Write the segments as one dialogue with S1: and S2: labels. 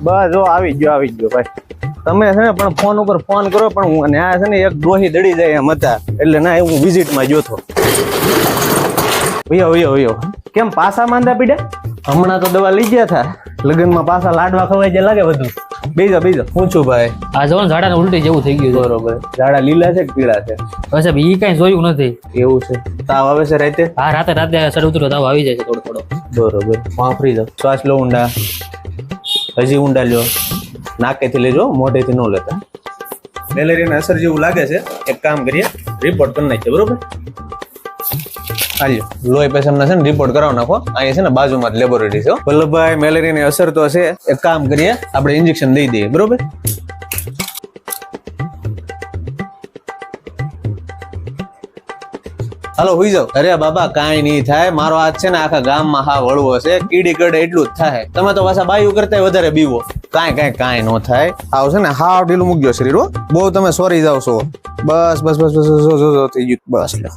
S1: બસ જો આવી ગયો ભાઈ. તમે છે ને પણ ફોન ઉપર ફોન કરો પણ હું ત્યાં છે ને એક ડોહી દડી જાય એમ હતા એટલે ના હું વિઝિટમાં ગયો હતો. વયો કેમ પાછા માંદા પીડ્યા? હમણાં તો દવા લઈ ગયા હતા, લગ્નમાં પાછા લાડવા ખવાય જાય લાગે બધું. બીજો પૂછું ભાઈ.
S2: આ જવાનું ઝાડા ઉલટી જેવું થઈ ગયું.
S1: બરોબર. ઝાડા લીલા છે કે પીળા છે?
S2: બસ ઈ કઈ જોયું નથી.
S1: એવું છે. તાવ આવે છે રાતે?
S2: હા રાતે સર ઉતરો તાવ આવી જાય છે થોડો.
S1: બરોબર. વાપરી જાવ. શ્વાસ લો ઊંડા, હજી ઊંડા લ્યો. નાકેથી લેજો, મોઢેથી ન લેતા. મેલેરિયાની અસર જેવું લાગે છે. એક કામ કરીએ, રિપોર્ટ કરી નાખીએ. બરોબર. હાલ્યો લોહી પેશન્ટને છે ને રિપોર્ટ કરાવ નાખો. અહીંયા છે ને બાજુમાં લેબોરેટરી છે. વલ્લભભાઈ મેલેરિયાની અસર તો છે. એક કામ કરીએ, આપણે ઇન્જેક્શન દઈ દઈએ. બરોબર. હાલો હુઈ જાવ. અરે બાબા કાંઈ નહીં થાય. મારો હાથ છે ને આખા ગામમાં હા વળવો છે. કીડી કડે એટલું જ થાય. તમે તો પાછા બાયું કરતા વધારે બીવો. કાંઈ ન થાય. આવ છે ને હાવ ઢીલું મૂકજો શરીર. બહુ તમે સોરી જાવ છો. બસ થઈ ગયું. બસ લ્યો.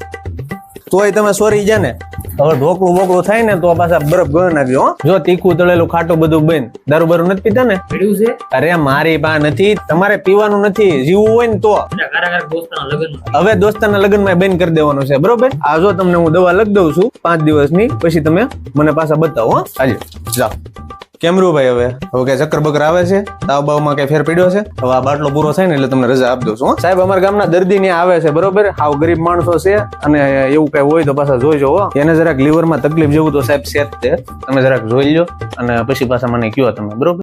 S1: તોય તમે સોરી જા ને. હવે ઢોકળું બોકળું થાય ને તો પાછા બરફ ગયો નાખ્યો. જો તીખું તળેલું ખાટું બધું બંધ. દારૂ બારૂ નથી પીતા ને? અરે મારી પા નથી. તમારે પીવાનું નથી. જીવવું હોય ને તો હવે દોસ્તારના લગ્નમાં બંધ કરી દેવાનું છે. બરોબર. આ જો તમને હું દવા લખી દઉં છું 5 દિવસની, પછી તમે મને પાછા બતાવો. હાલો જાઓ. કેમરું ભાઈ? હવે કઈ ચક્કર બકર આવે છે? તાવ બાવમાં કઈ ફેર પડ્યો છે? હવે આ બાટલો પૂરો થાય ને એટલે તમને રજા આપી દઉં છું. સાહેબ અમારા ગામના દર્દી ને આવે છે. બરોબર. હાવ ગરીબ માણસો છે અને એવું કઈ હોય તો પાછા જોઈજો. એને જરાક લીવરમાં તકલીફ જેવું તો સાહેબ છે જ તે. તમે જરાક જોઈ લો અને પછી પાછા મને કયો તમે. બરોબર.